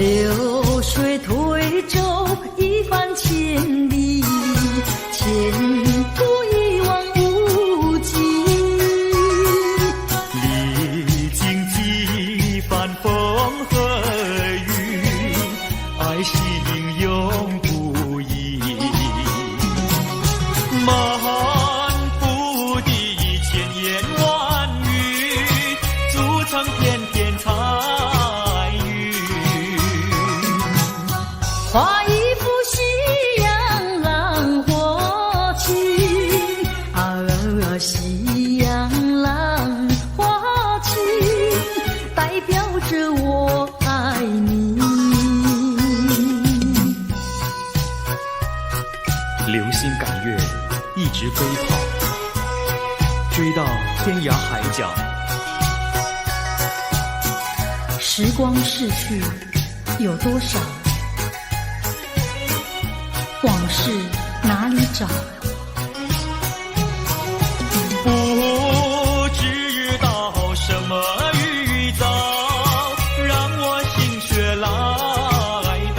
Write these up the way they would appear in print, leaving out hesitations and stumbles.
流水推舟一番千里，前途一望无际。历经几番风和雨，爱心永不移。满腹的千言万语，组成片片彩云。画一幅夕阳浪花情，夕阳浪花情，代表着我爱你。流星赶月，一直飞跑，追到天涯海角。时光逝去有多少？往事哪里找？不知道什么预兆，让我心血来到。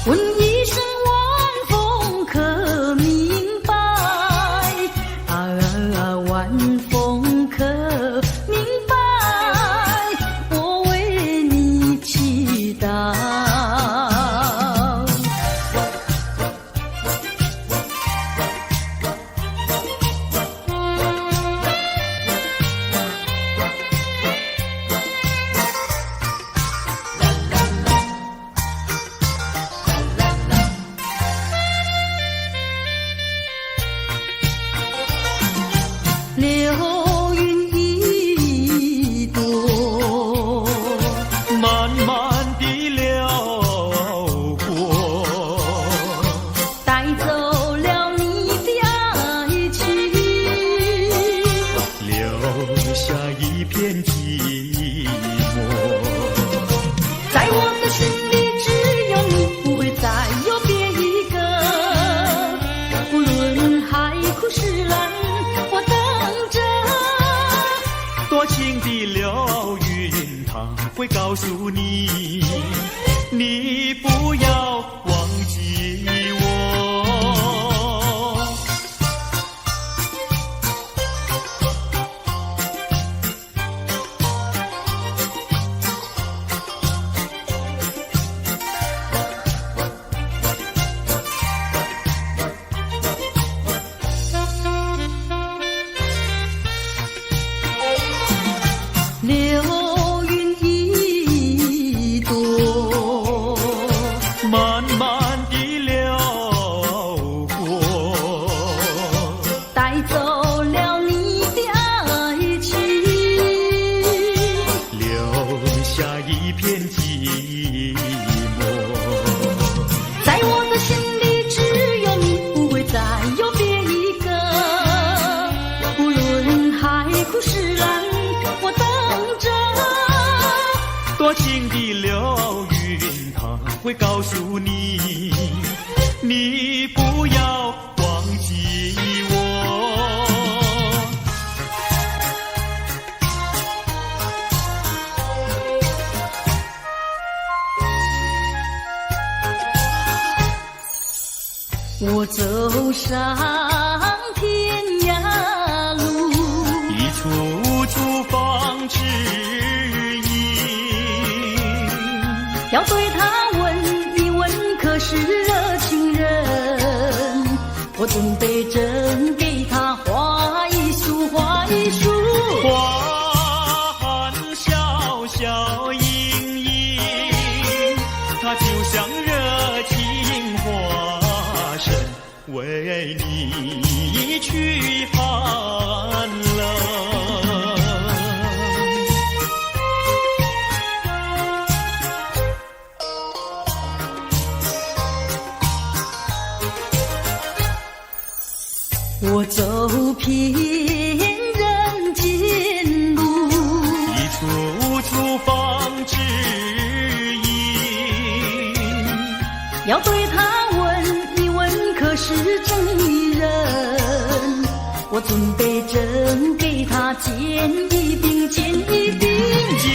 问一声晚风可明白？晚风可明白？我为你祈祷。流云一朵，慢慢地流过，带走了你的爱情，留下一片寂寞。在我的心里只有你，不会再有别一个。无论海枯石烂，我等着。多情的流云，它会告诉你，你不要忘记我。流云一朵，慢慢地流过，带走了你的爱情，留下一片寂寞。在我的心里只有你，不会再有别一个。无论海枯石烂，我等着。多情的流云，它会告诉你，你不要忘记我。我走上天涯路，一处处放指引，要对他问一问，可是热情人？我准备真给他画一束，画一束。花含笑笑盈盈，它就像热情化身，为你去寒冷。我走遍人间路，一处处放指引，要对他问一问，可是真一人？我准备真给他见一饼，见一饼。见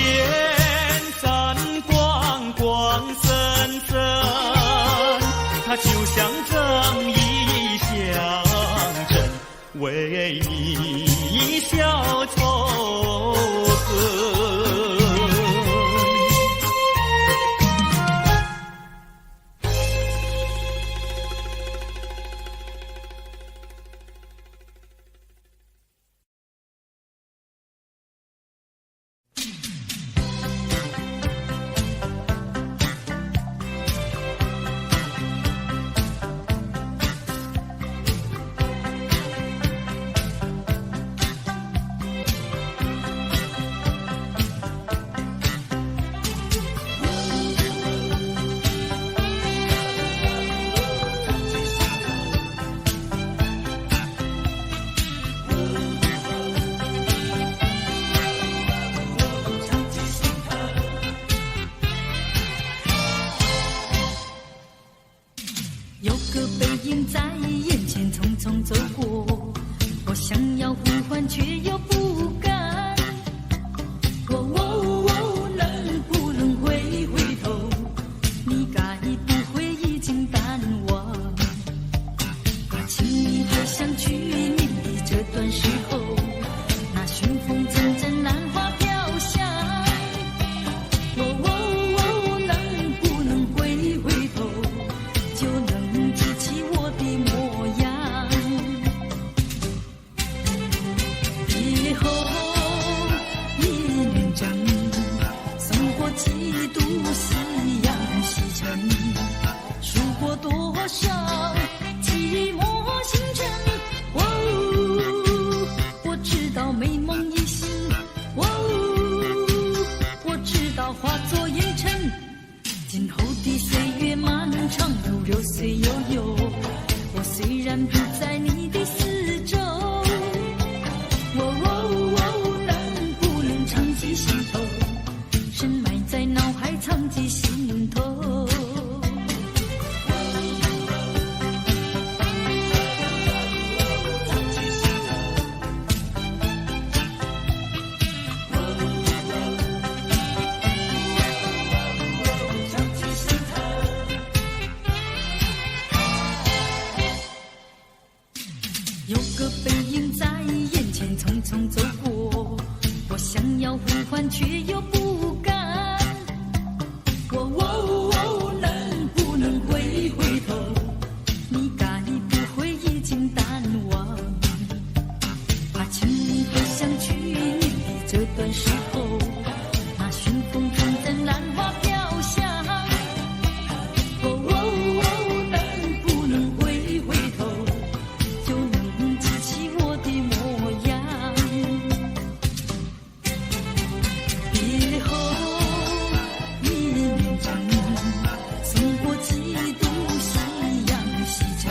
要呼唤却又不敢。能不能回头？你该不会已经淡忘？怕请你回想去年的这段时候，那旋风中的兰花飘香。能不能回头，就能记起我的模样？别后一念真，送过几度夕阳西沉，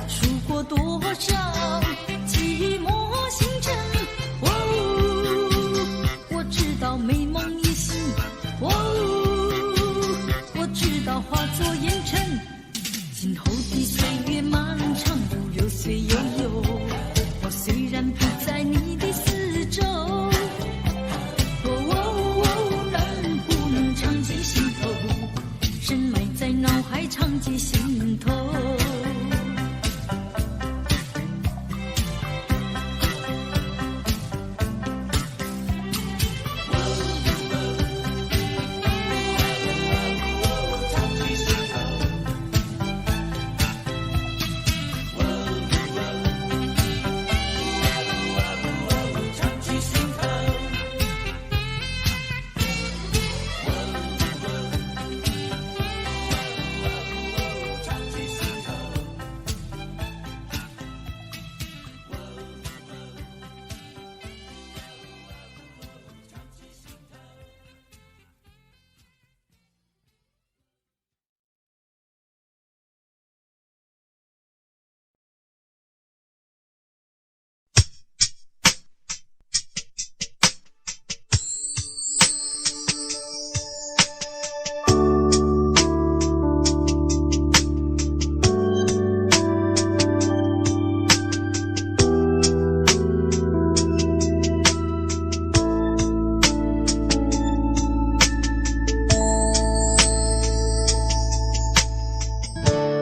数过多少寂寞星辰。我知道美梦已醒，我知道化作烟尘。今后的岁月漫长如流水悠悠，我虽然不在你的四周，能不能常记心头，深埋在脑海常记心头。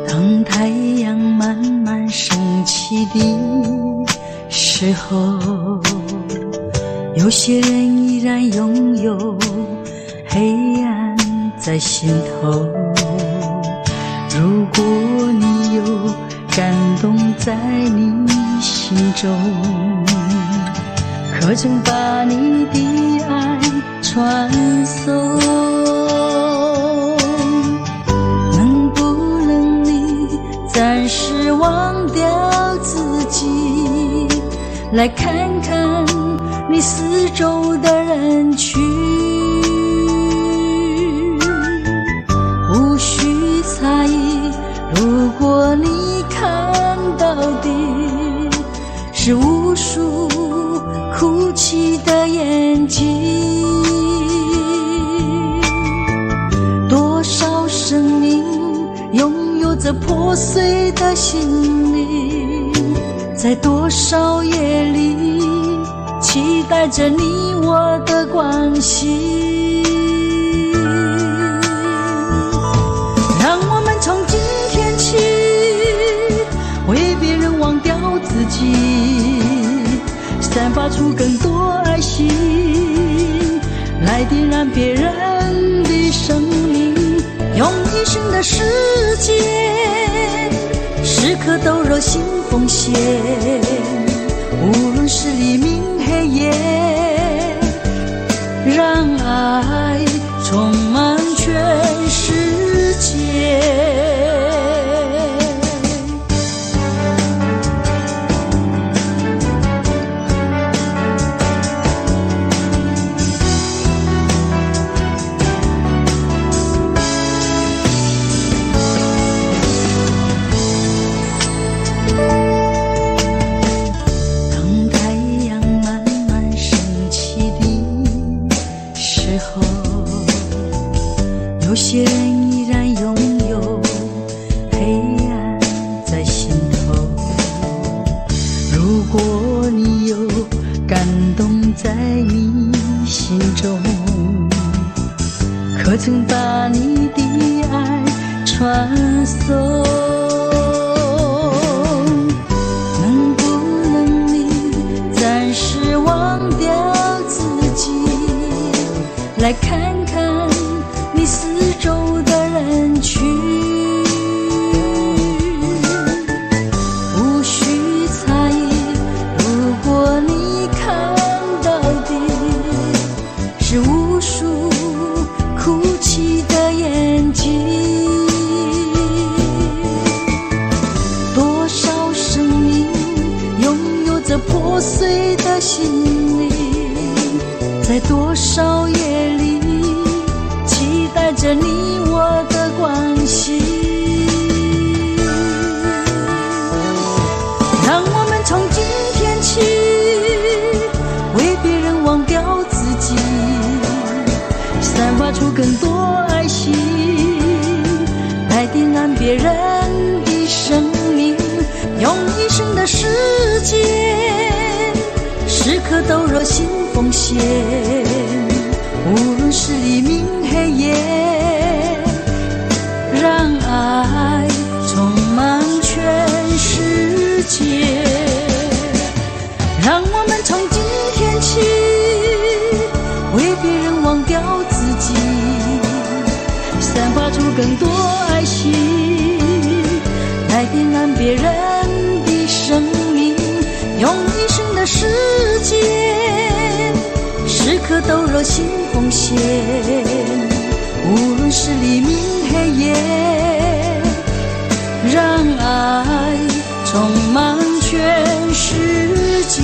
当太阳慢慢升起的时候，有些人依然拥有黑暗在心头。如果你有感动在你心中，可曾把你的爱传送？暂时忘掉自己，来看看你四周的人群，无需猜疑。如果你看到的是无数哭泣的眼睛，多少生命拥有着破碎的心灵，在多少夜里期待着你我的关系。让我们从今天起为别人忘掉自己，散发出更多爱心，来点燃别人的生命，用一生的时间，时刻都热心奉献，无论是黎明黑夜，让爱充满全世界。有些人依然拥有黑暗在心头，如果你有感动在你心中，可曾把你的爱传送？能不能你暂时忘掉自己，来看看你四周的人群，无需猜疑，如果你看到的是无数哭泣的眼睛，多少生命拥有着破碎的心灵，在多少夜里期待着你我的关系。让我们从今天起为别人忘掉自己，散发出更多爱心，来点燃别人的生命，用一生的时间时刻都热心奉献，无论是黎明黑夜，让爱充满全世界。让我们从今天起为别人忘掉自己，散发出更多爱心，来点燃别人的生命，用一生的时间时刻都热心奉献，无论是黎明黑夜，让爱充满全世界。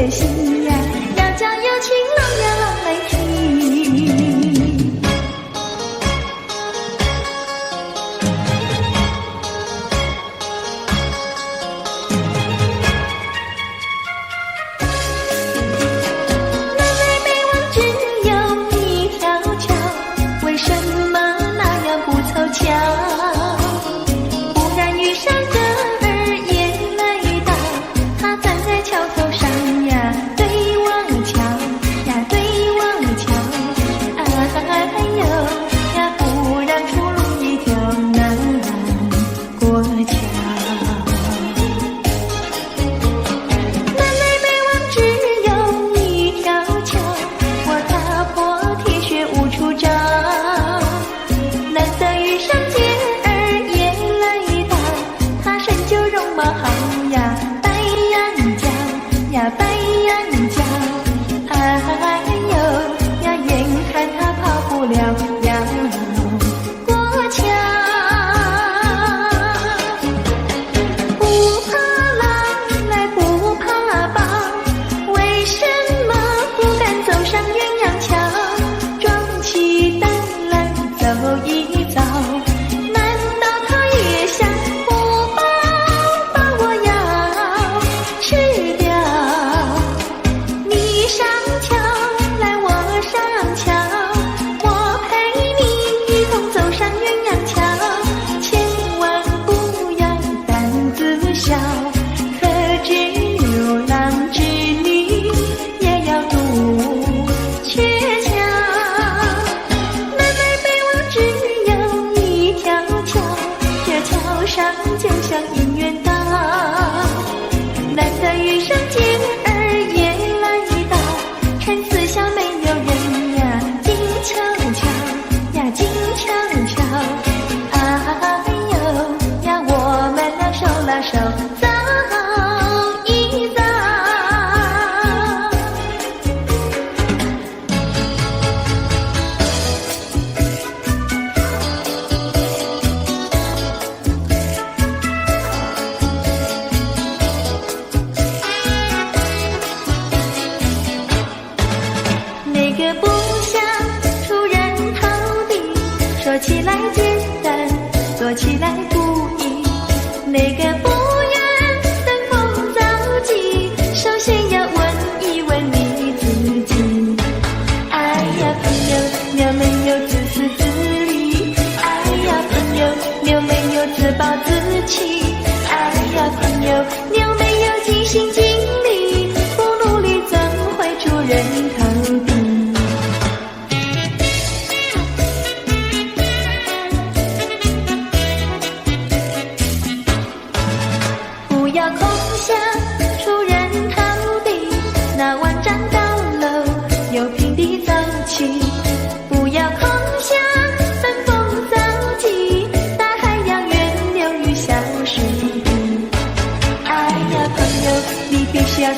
决心呀，要叫有情郎呀郎来听。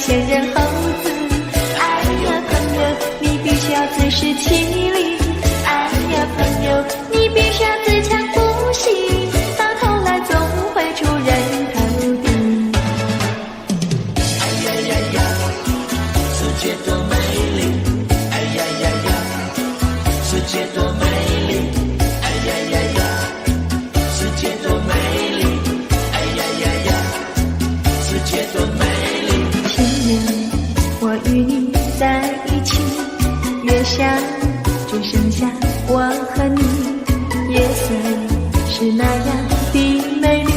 前人后子，哎呀朋友，你必须要自食其力。哎呀朋友，你必须要自强不息，到头来总会出人头地。哎呀呀呀，世界多美丽！哎呀呀呀，世界多美丽！哎呀呀呀，世界多美丽！哎呀呀呀，世界多美丽！我与你在一起，月下只剩下我和你，夜色是那样的美丽，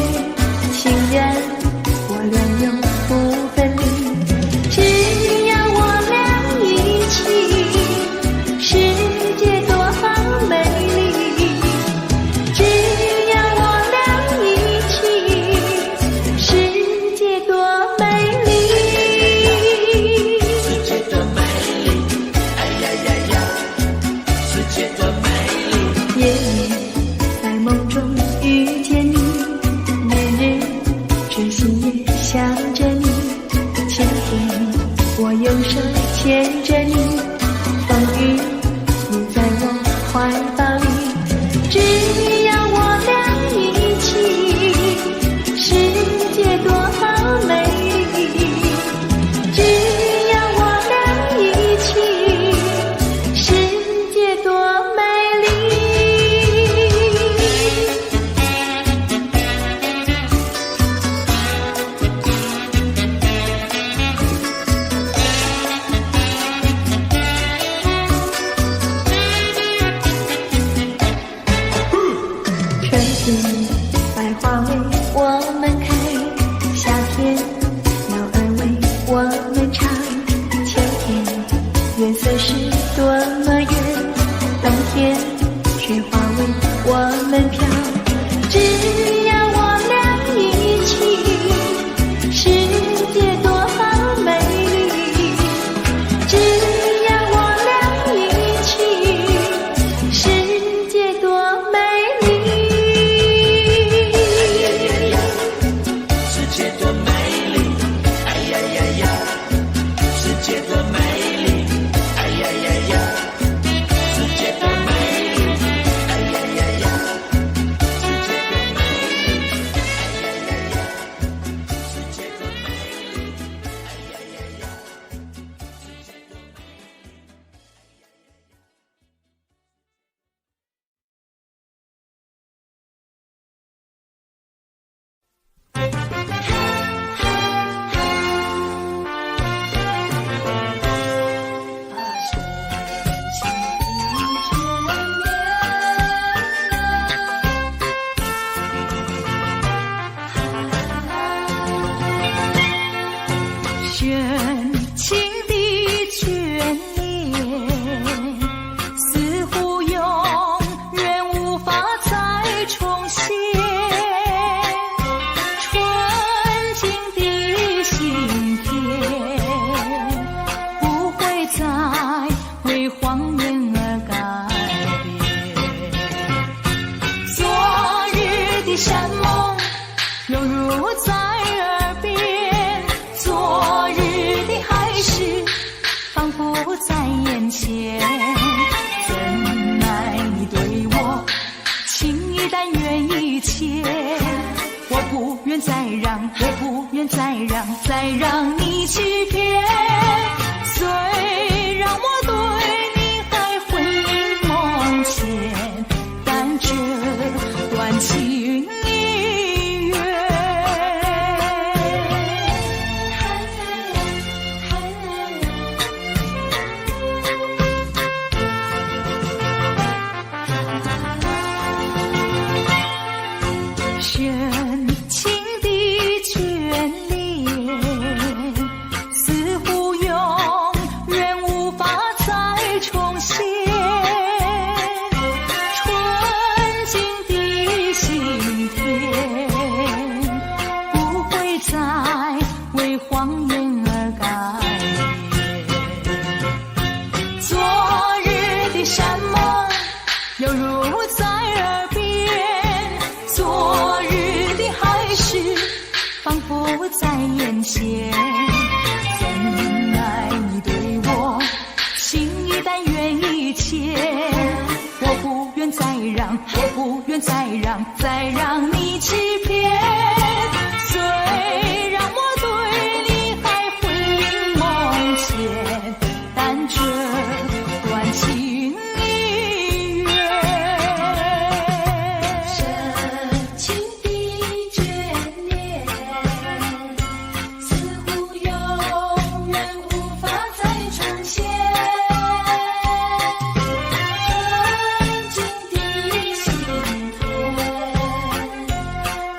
情人我俩永不分离，只要我俩一起，世界多好美丽，只要我俩一起，世界多美丽。夜夜在梦中遇见你，年日痴心也想着你，晴天我用手牵着你，风雨你在我怀抱里，只要我俩一起，世界多好美丽，只要总是多么远，冬天却化为我们飘。只要我俩一起，世界多么美丽。只要我俩一起，世界多美丽。世界多美丽，哎呀呀呀！世界多美丽，哎呀呀呀！世界多美丽，哎呀呀呀！世界多美丽，哎呀呀呀！世界多美丽，哎呀呀呀！世界多美丽。深情的眷恋，似乎永远无法再重现。纯净的心田，不会再为谎言而改变。昨日的山盟，犹如在耳边。昨日的海誓，仿佛在眼前。怎奈你对我情意但愿一切，我不愿再让，我不愿再让，再让你欺骗。虽然我对你还魂萦梦牵，但这段情已远。深情的眷恋，似乎永远无法再重现。纯净的心田，不会再为谎言而改变。昨日的山盟，犹如在耳边。昨日的海誓，仿佛在眼前。怎奈你对我情意但愿一切，我不愿再让，我不愿再让，再让你欺骗。虽然我对你还魂萦梦牵，但这段情已远。深情的眷恋，似乎永远无法再重现。纯净的心田，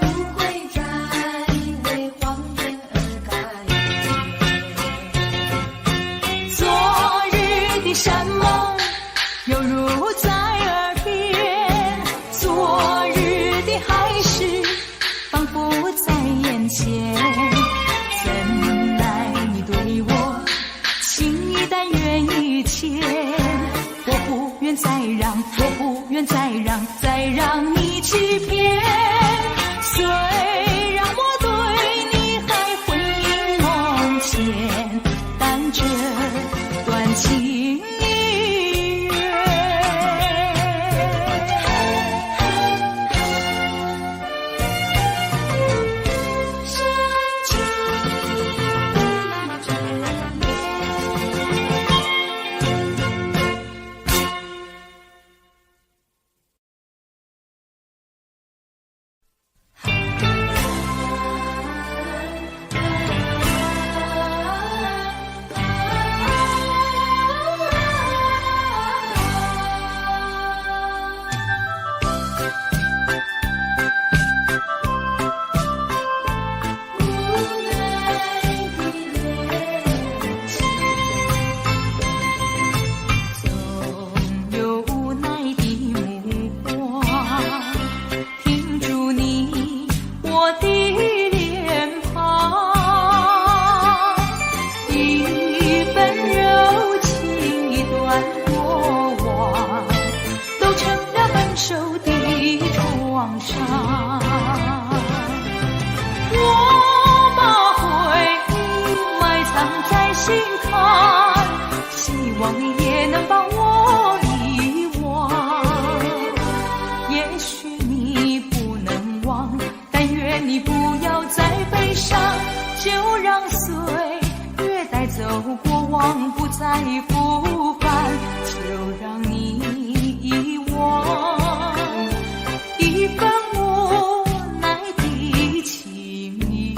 不会再为谎言而改变。昨日的山盟，犹如在耳边。昨日的海誓，仿佛在眼前。怎奈你对我情意但愿一切，我不愿再让，我不愿再让，再让你欺骗。虽然我对你还魂萦梦牵，但这段情已远。深情的眷恋。一份柔情，一段过往，都成了分手的创伤。我把回忆埋藏在心坎，希望你也能把我遗忘。也许你不能忘，但愿你不要再悲伤，就让岁月带走过往，不再复返，就让你遗忘一份无奈的情谊。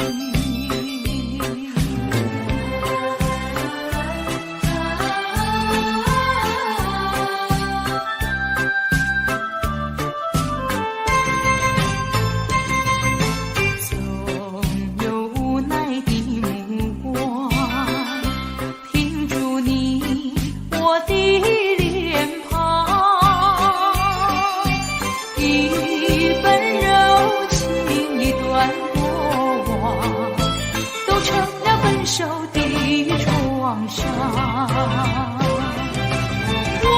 总有无奈的目光停住你我的脸庞，一份柔情，一段过往，都成了分手的创伤。我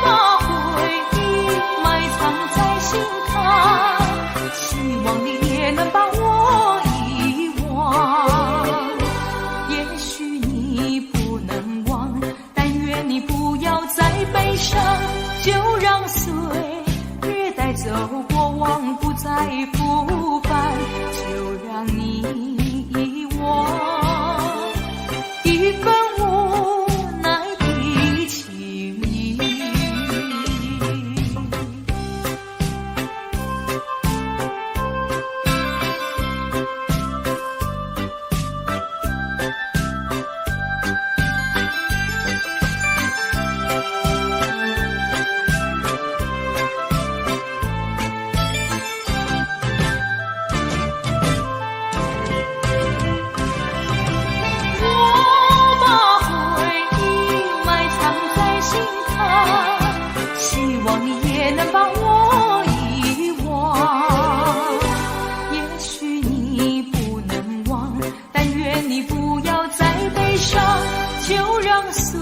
把回忆埋藏在心坎，希望你也能把我遗忘。也许你不能忘，但愿你不要再悲伤，就让岁月带走过往，不再复返，就让你遗忘一份无奈的情谊。我把回忆埋藏在心坎，希望你也能把我遗忘。也许你不能忘，但愿你不要再悲伤，就让岁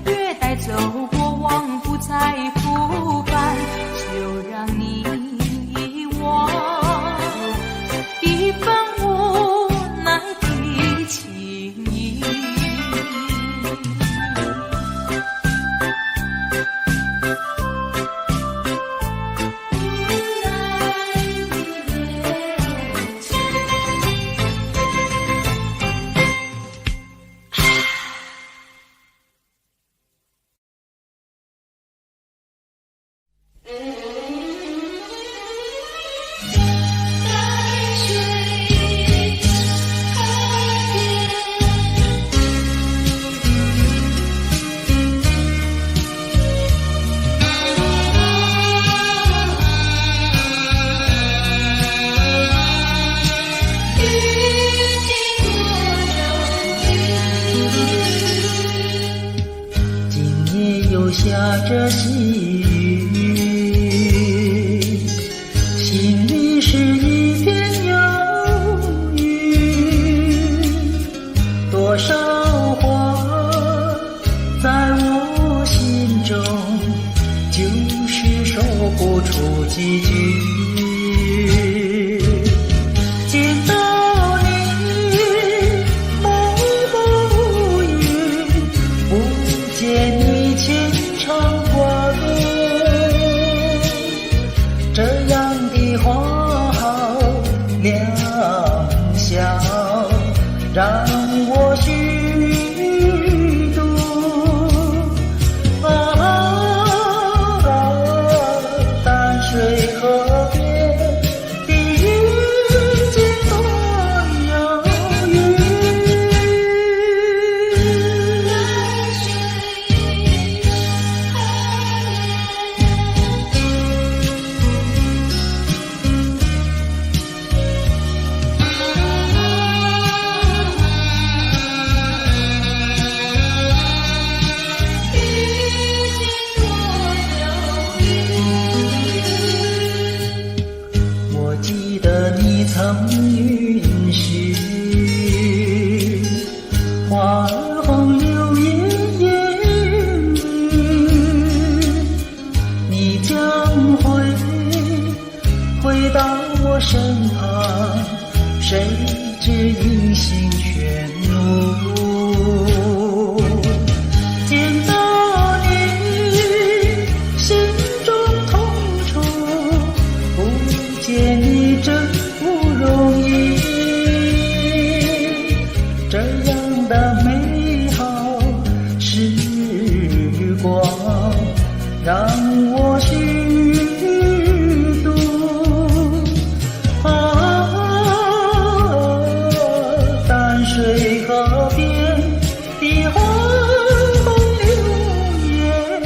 月带走过往，不再复返，就让你遗忘一份无奈的情谊。今夜又下着细雨，心里是一片忧郁。多少话在我心中，就是说不出几句。见到你梦不语，不见你牵肠挂肚，这样的话好良宵，让我虚度。淡水河边寒风流烟烟雨，你将回到我身旁，谁知音信全无。见到你，心中痛楚，不见你真不容易。这样的美好时光，让我虚度。淡水河边的花风流烟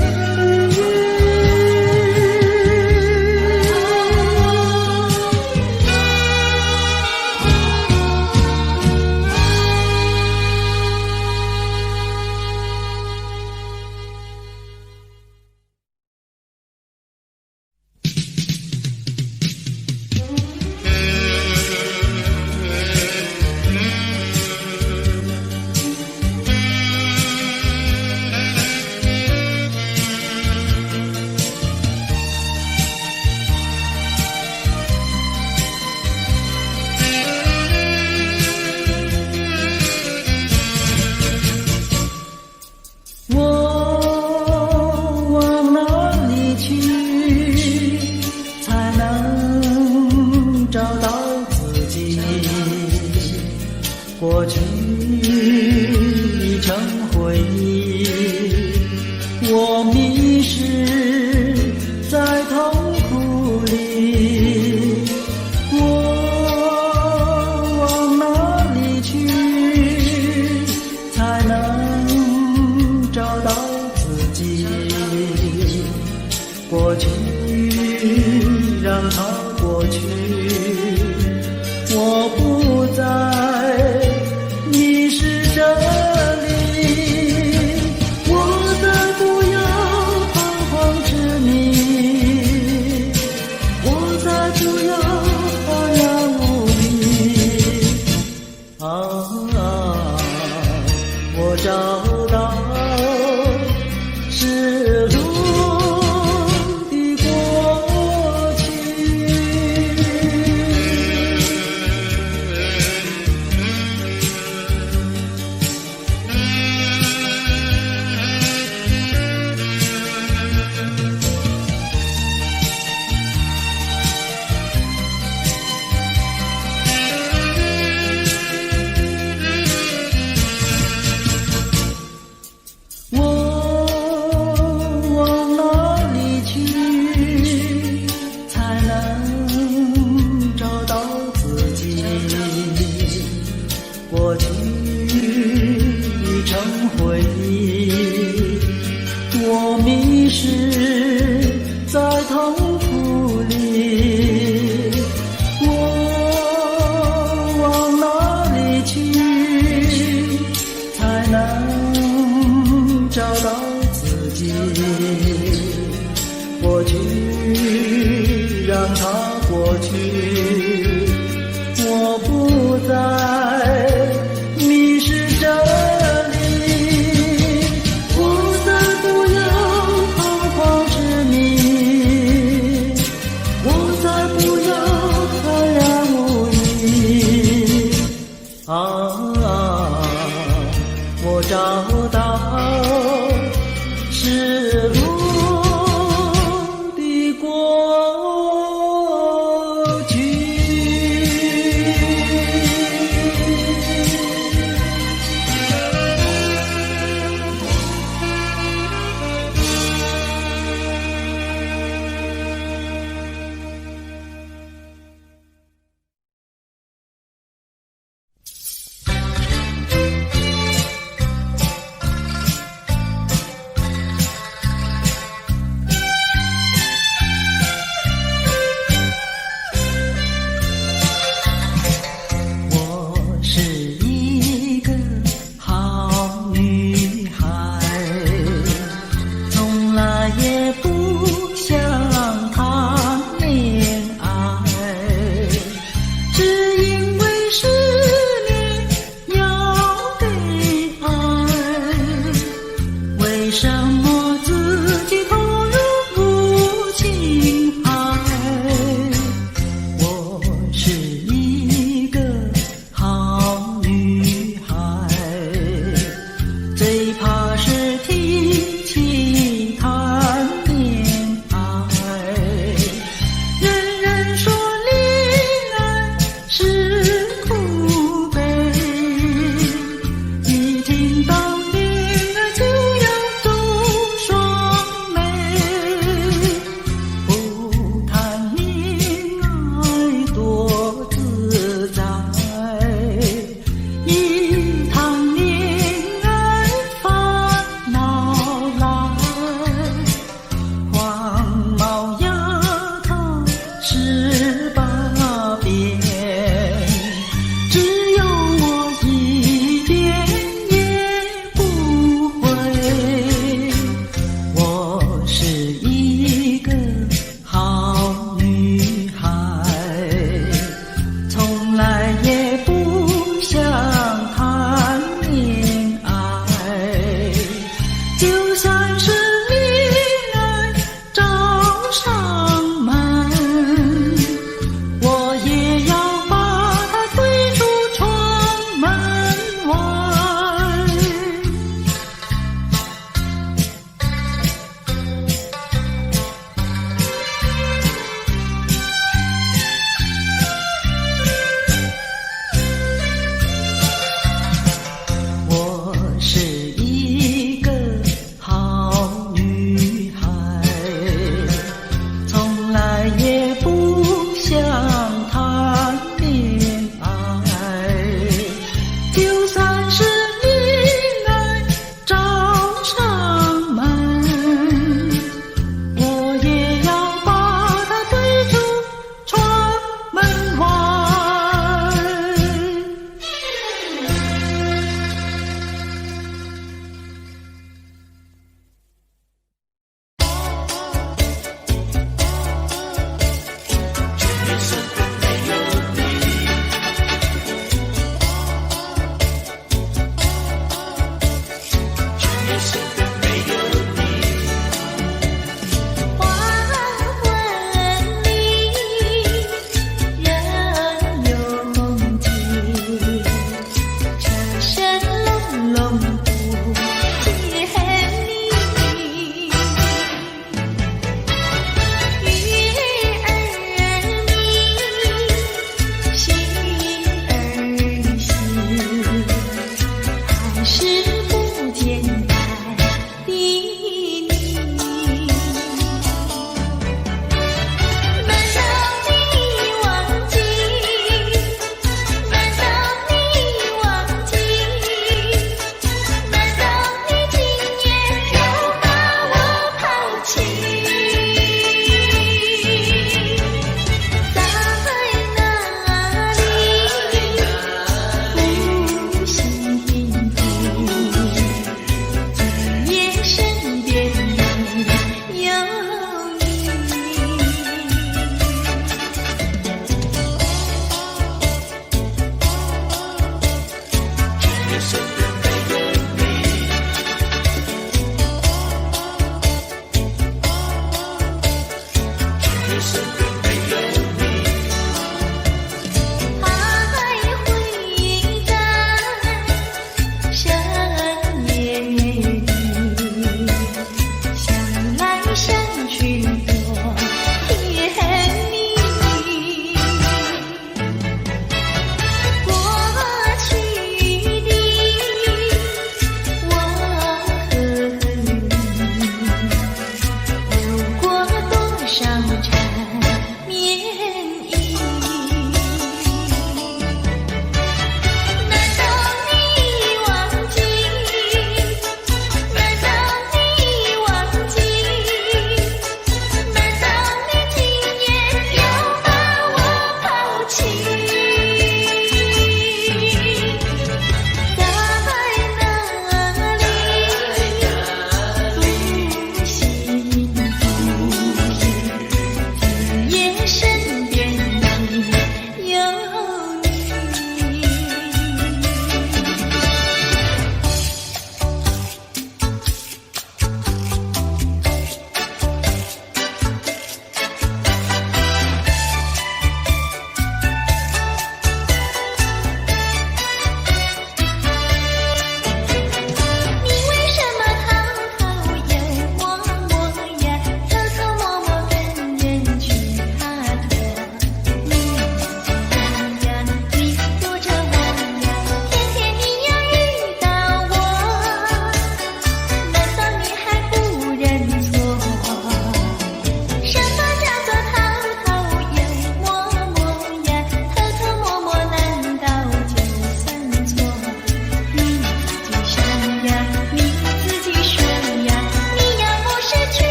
过去已成回忆，我迷失在痛苦里，我往哪里去才能找到自己？过去让它过去，我不再迷失这里，我再不要彷徨执迷，我再不要茫然无依。我找到失落的过去。过去已成回忆，我迷失在痛苦里，我往哪里去才能找到自己？过去让它过去，我不再迷失这里，我再不要彷徨执迷，我再不要茫然无依。我找到失落的过去。什么自己投入不情海？我是一个好女孩，最怕是提起谈恋爱。人人说恋爱是苦悲，一听到恋爱就要走双眉。不谈恋爱多自在，一谈恋爱烦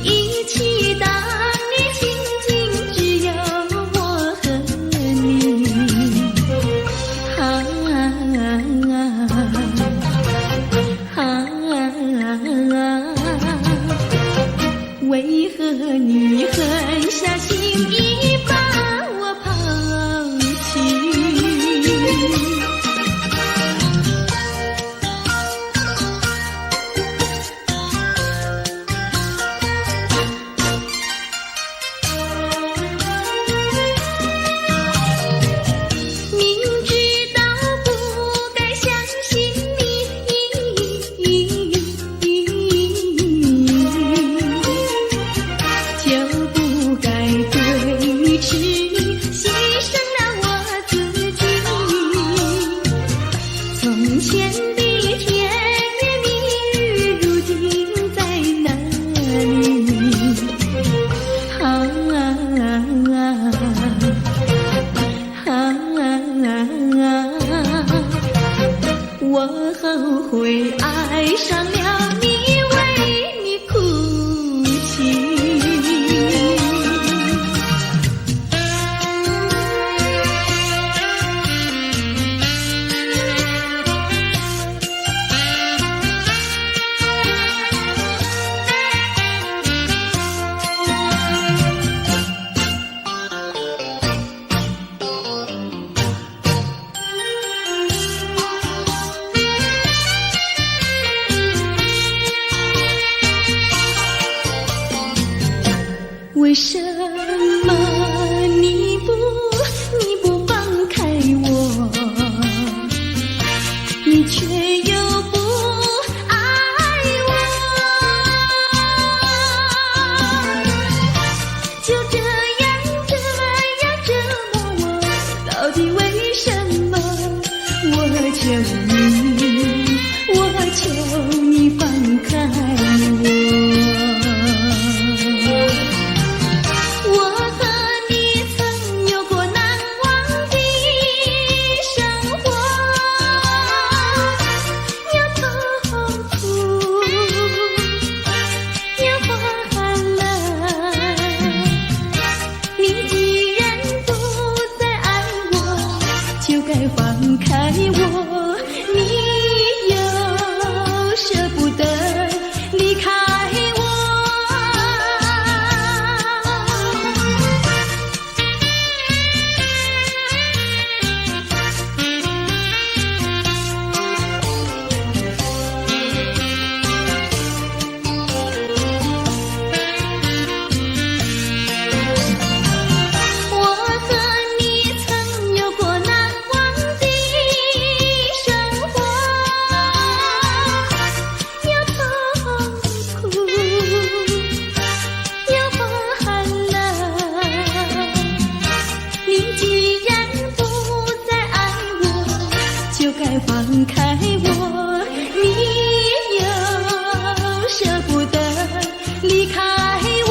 一起，当年情景只有我和你。为何你狠下心意把我抛弃？明知道不该相信你，就不该对视你，牺牲了我自己。从前的甜言蜜语，如今在哪里？我后悔爱上了你，为你哭泣。为什么你不放开我？你却又不爱我，就这样折磨我，到底为什么？我求你放开我。放开我，你又舍不得离开我。我和你曾有过难忘的生活，有痛苦，有欢乐。你既然不再爱我，就该放开我，你又舍不得离开我。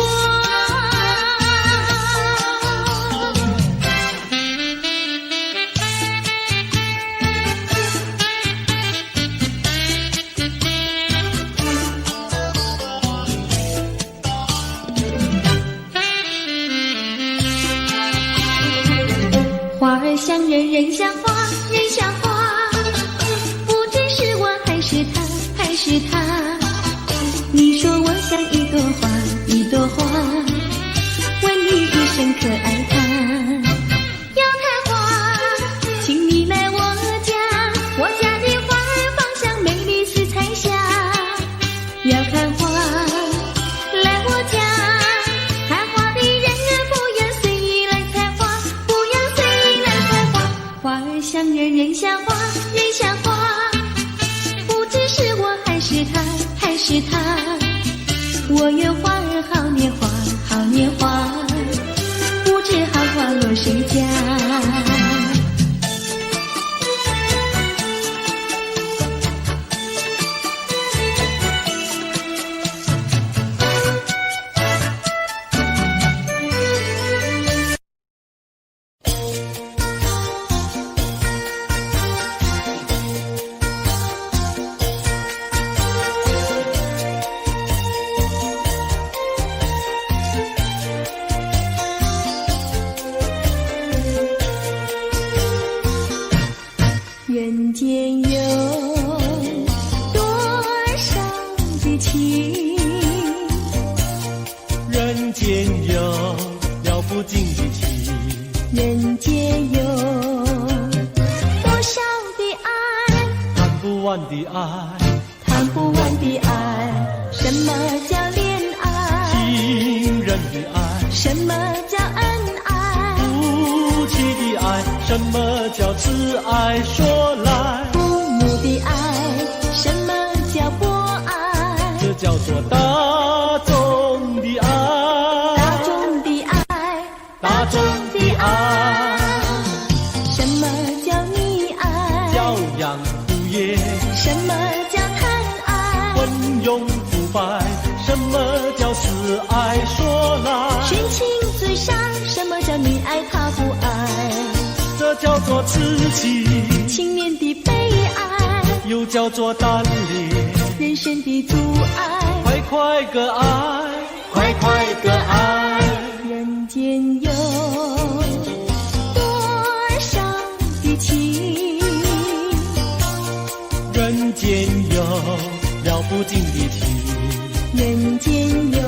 花儿像人，人像花，人像花，不知是我还是他，还是他。你说我像一朵花，一朵花，问你一声可爱它。要开花，请你来我家，我家的花儿放向美丽四彩下。要看花，来我家，看花的人不要随意来采花，不要随意来采花。花儿像人，人像花，人像花，不知是我还是他，还是他。我愿花儿好年华，好年华，不知好花落谁家。间有了不尽的情，人间有多少的爱，谈不完的爱，谈不完的爱。什么叫恋爱？情人的爱，什么叫恩爱？夫妻的爱，什么叫慈爱？说来，父母的爱，什么叫博爱？这叫做大众的爱，大众的爱，大众的爱，什么叫溺爱？教养不严，什么叫贪爱？昏庸腐败，什么叫死爱？说来，寻情最伤，什么叫你爱他不爱？这叫做痴情，青年的悲哀，又叫做单恋，人生的阻碍。快快个爱，快快个爱，人间有多少的情，人间有了不尽的情，人间有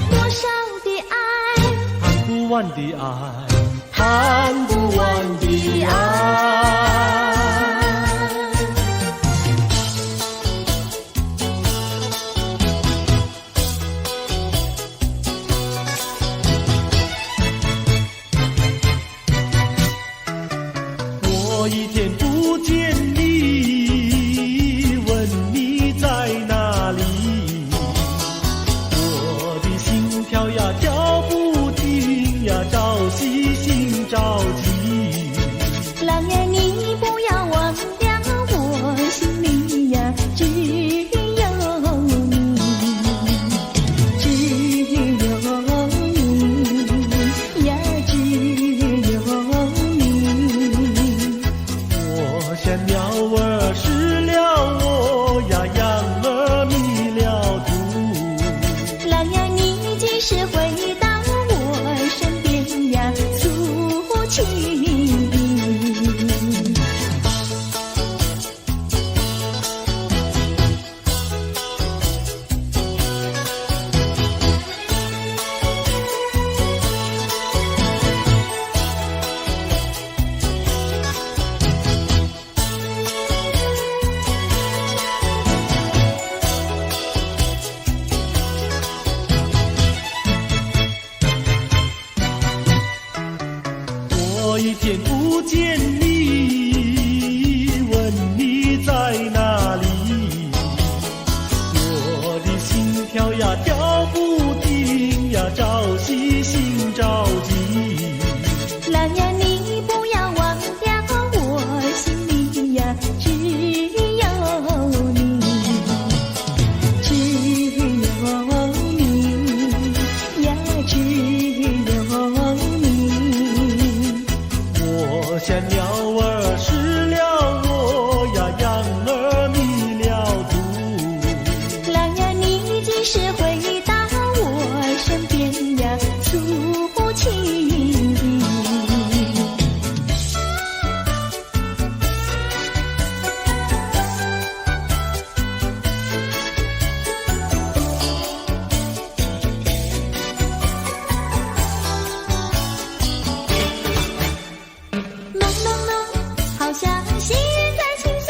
多少的爱，谈不完的爱，谈不完的爱。我一天不见你，问你在哪里，我的心跳呀跳不停呀，朝夕心着急。郎儿你不要忘掉，我心里呀只有你，只有你呀，只有你。我像鸟儿失了窝呀，羊儿迷了途。郎儿你几时回到我身边呀，诉情意。我一天不见你，问你在哪里，我的心跳呀跳不停呀，朝夕心着急。郎儿你不要忘掉，我心里呀只有你，只有你呀，只有你。我像鸟儿失了窝呀，羊儿迷了途。郎儿你几时回到我身边呀，诉情意。朦朦胧，好像细雨在倾诉，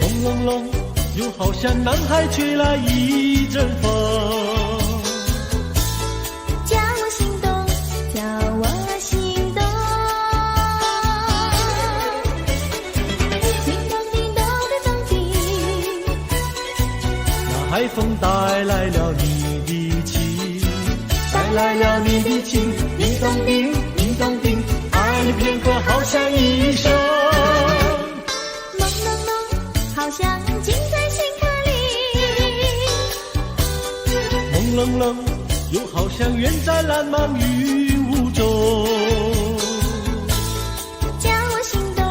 轰隆隆，又好像南海吹来一阵风。叫我心动，叫我心动。叮咚叮咚的咚叮，那海风带来了你的情，带来了你的情，叮咚叮，叮咚叮，爱你片刻好像一生。朦胧胧，好像近在心坎里。朦胧胧，又好像远在蓝茫云雾中。叫我心动，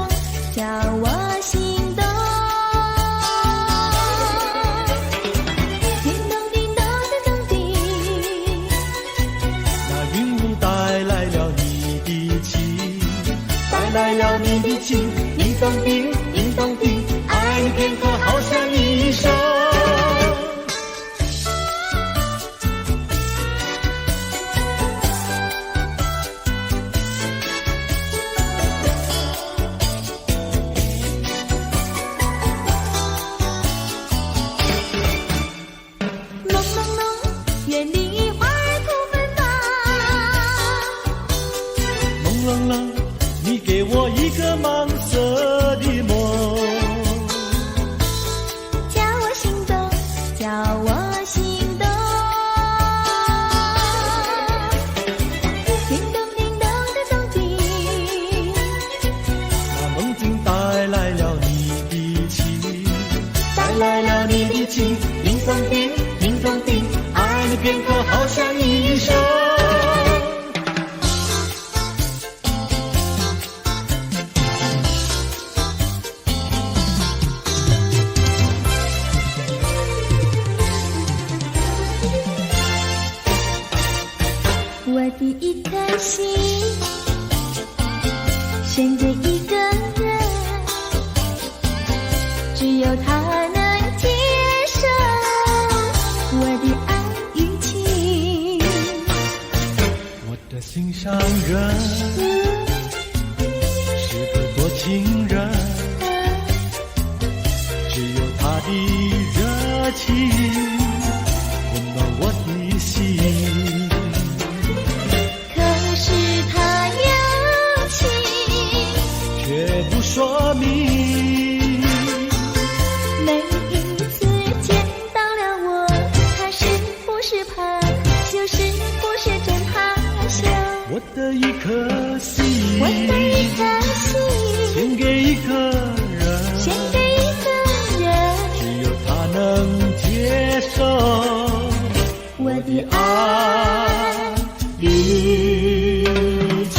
叫我心动。叮咚叮咚的咚叮，那云雾带来了你的情，带来了你的情，叮咚叮，叮咚叮，爱你片刻好像一生。我心动。叮咚叮咚的钟鸣，那梦境带来了你的情，带来了你的情，叮咚叮，叮咚叮，爱你片刻好像一生。我的一颗心献给一个人，只有他能接受我的爱与情。我的心上人是个多情人，只有他的热情温暖我的心。不说明，每一次见到了我，他是不是怕，就是不是真怕羞。我的一颗心，我的一颗心，献给一个人，献给一个人，只有他能接受我的爱与情。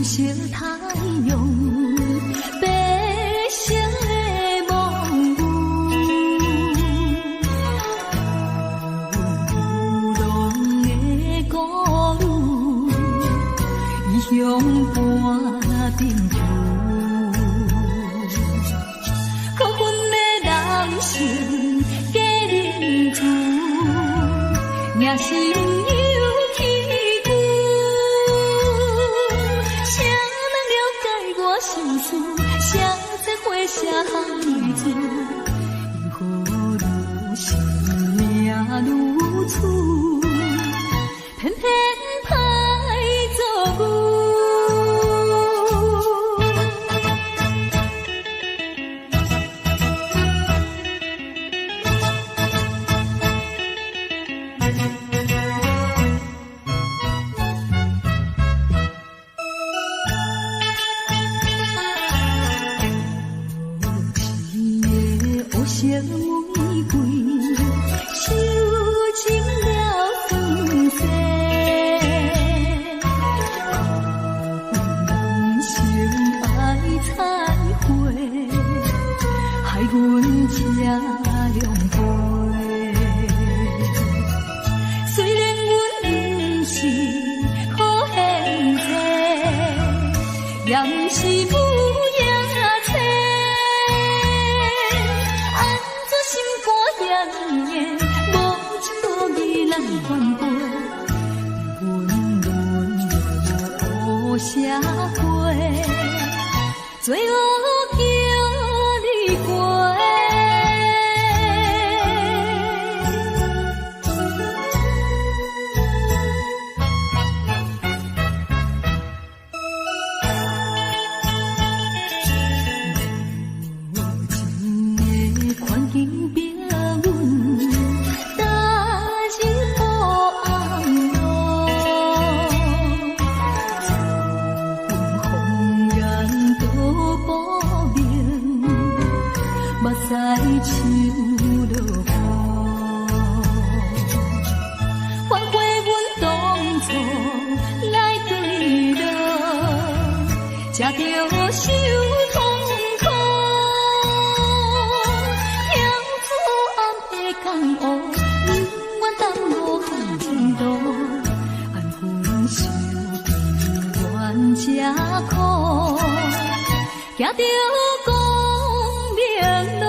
小太阳，白色的梦雾，流浪的孤女，异乡伴冰雨，可恨的人生假认输，也是有气骨。心事，谁在花下海子？因何愈想命愈苦，偏偏歹做牛。小玫瑰，收尽了春色。袖中冤家苦，行着光明路。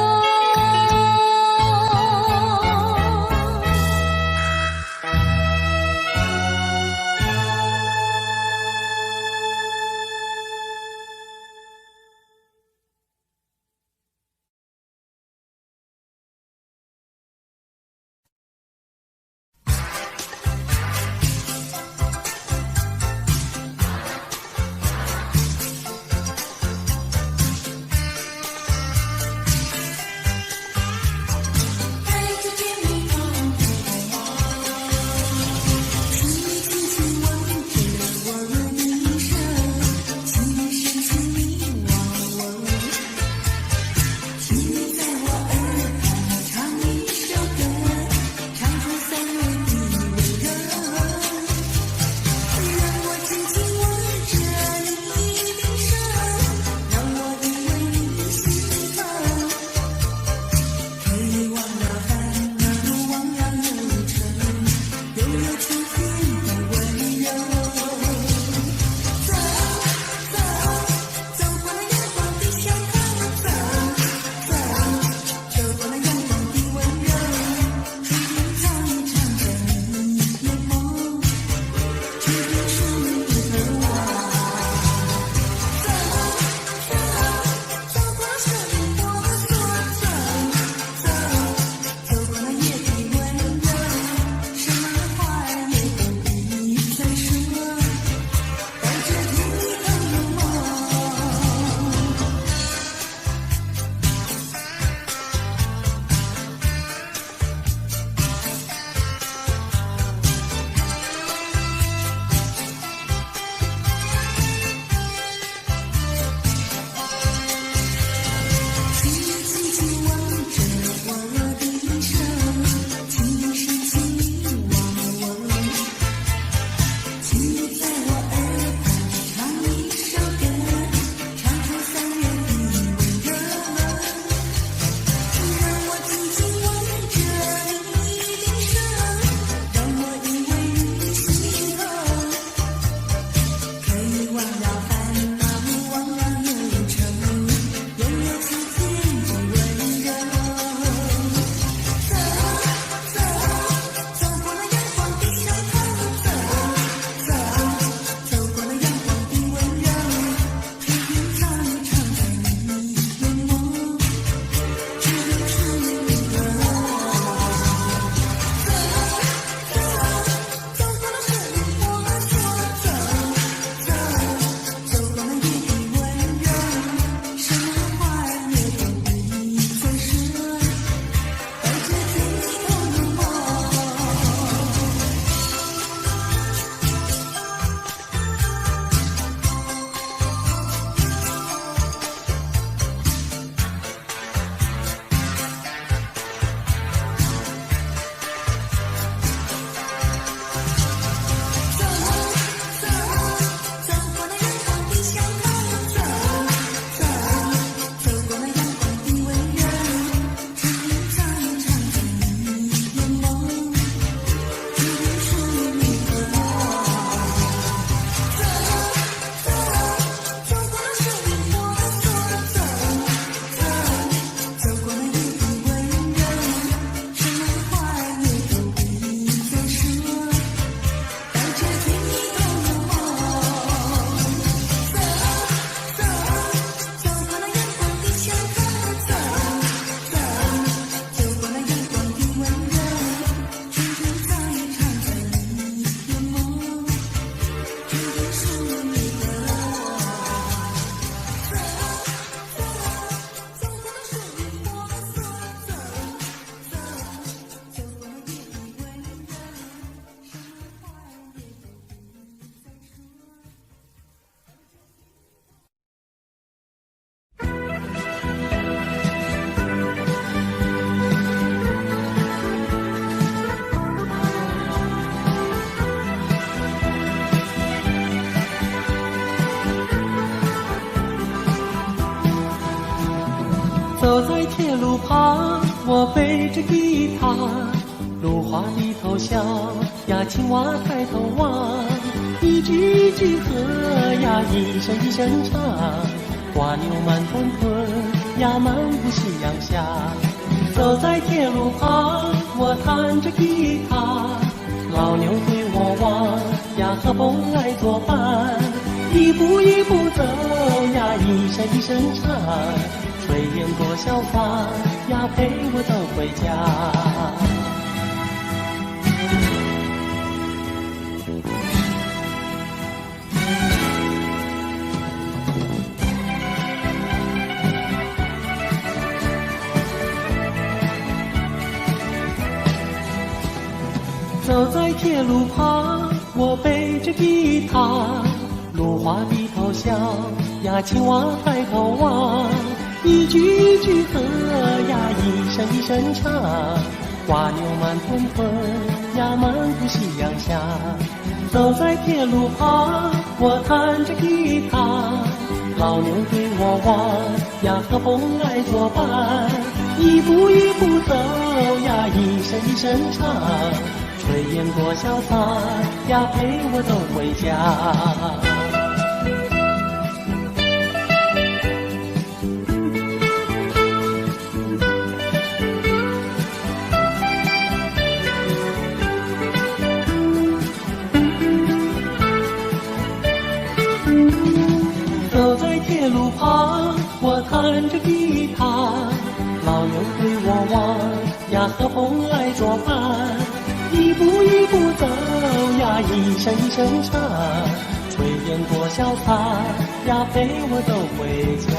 走在铁路旁，我背着吉他，芦花低头笑，呀青蛙抬头望，一一句一句和呀，一声一声唱，瓜牛慢吞吞呀，漫步夕阳下。走在铁路旁，我弹着吉他，老牛对我望呀，和风来作伴，一步一步走呀，一声一声唱，炊烟过小巷呀，陪我走回家。走在铁路旁，我背着吉他，芦花低头笑呀，青蛙抬头望，一句一句和呀，一声一声唱，瓜牛慢吞吞呀，漫步夕阳下。走在铁路旁，我弹着吉他，老牛对我望呀，和风来作伴，一步一步走呀，一声一声唱，炊烟过小巷呀，陪我走回家。走在铁路旁，我弹着吉他，老牛对我望呀，和风来作伴，一步一步走呀，一声一声唱，炊烟过小巷呀，陪我走回家。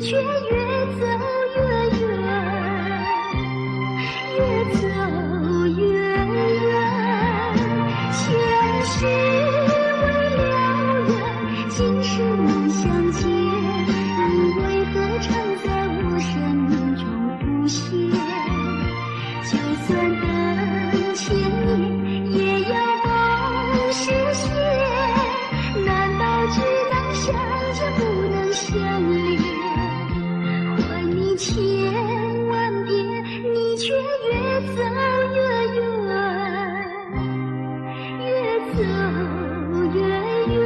却越走越远，越走越远。前世未了缘，今生难相见，你为何常在我生命中浮现？就算等千年，也要梦实现。难道只能相见不能相恋？还你千万遍，你却越走越远，越走越远。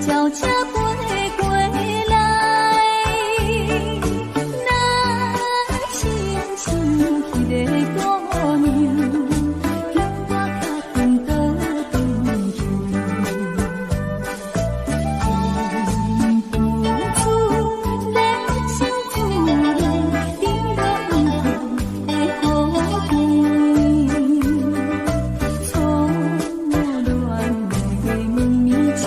叫车飞过来，那亲像迄个姑娘，叫我脚踏倒转去。情不出，人生自然，定落雨的好天。错乱的秘密情。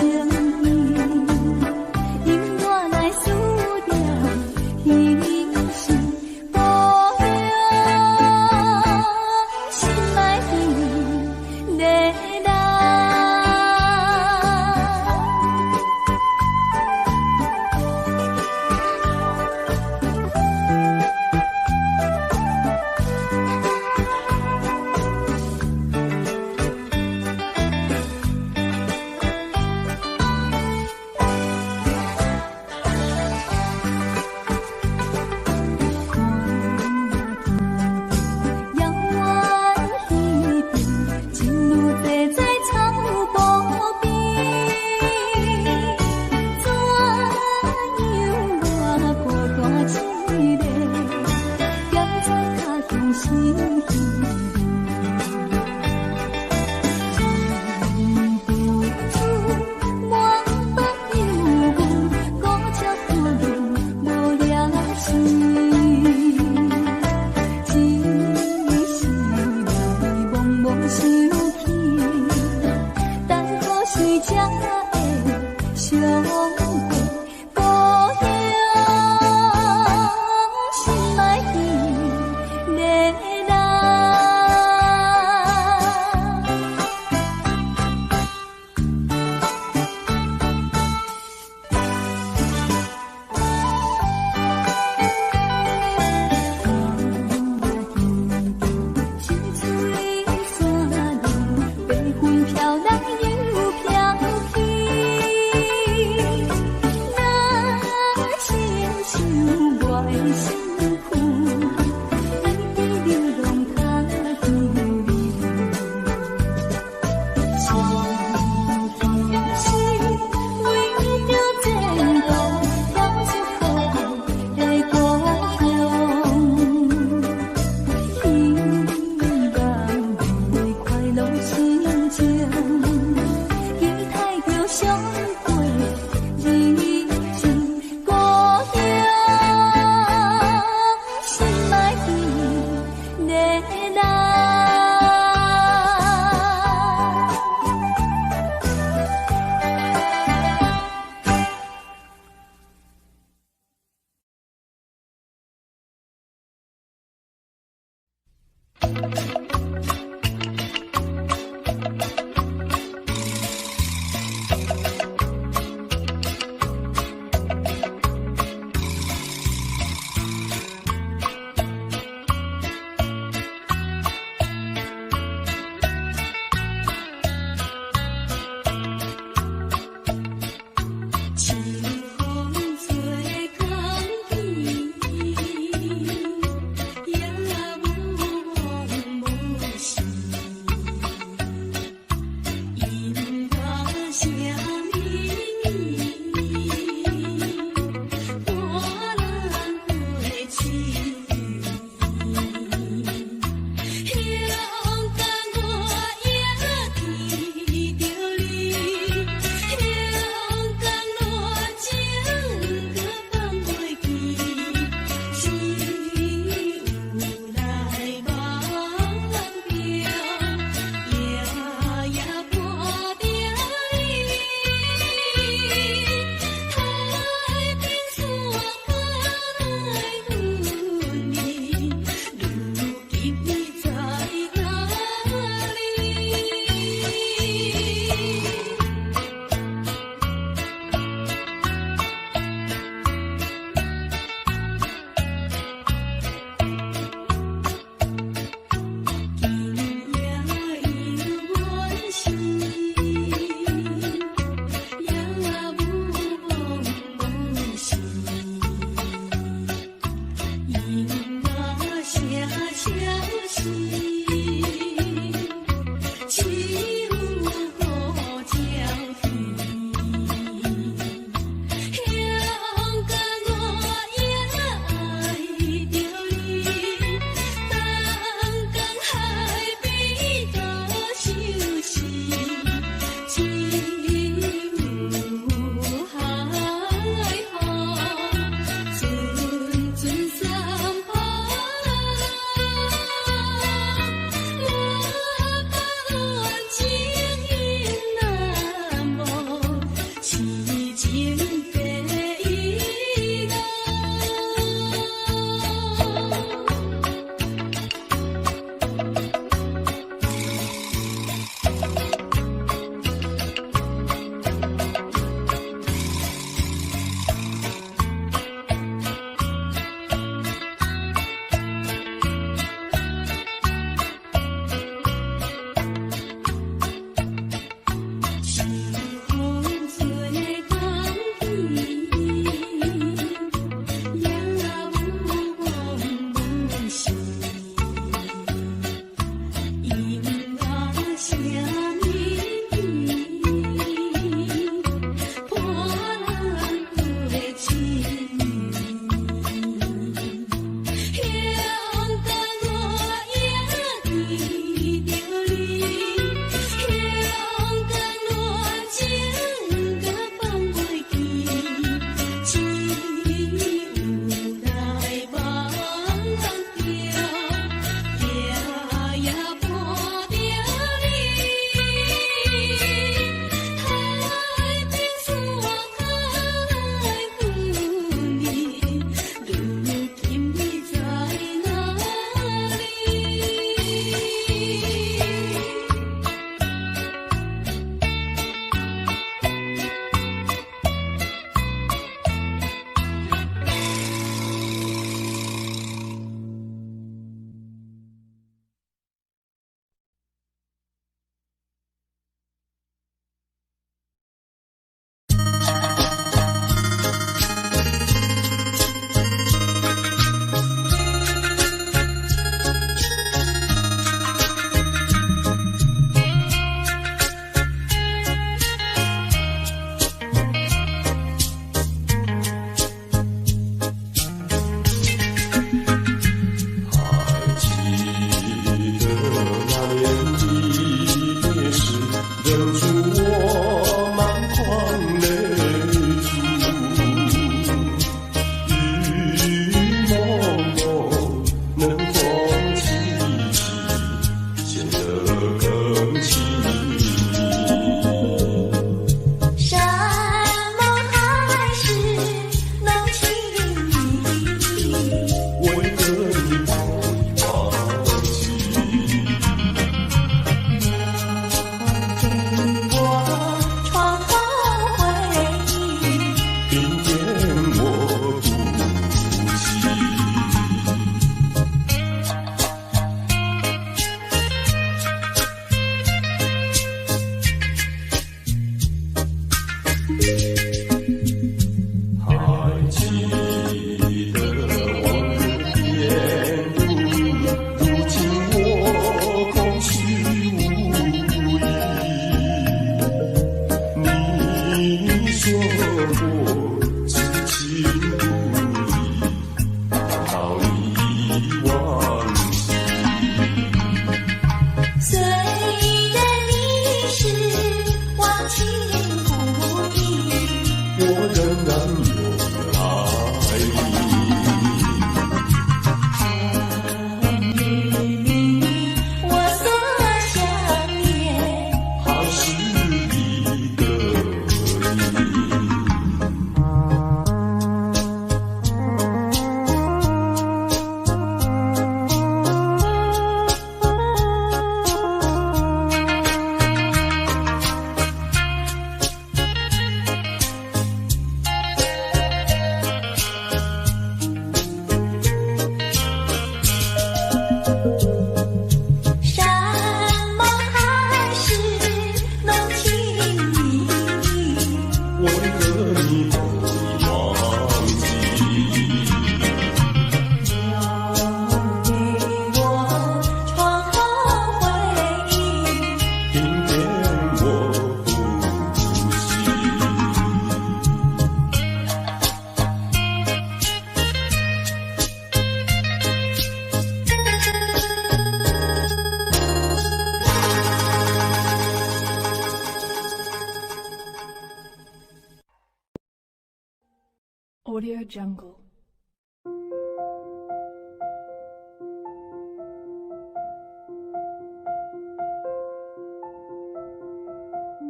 Audio Jungle.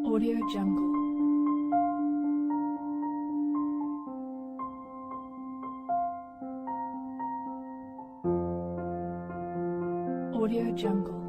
Audio Jungle. Audio Jungle.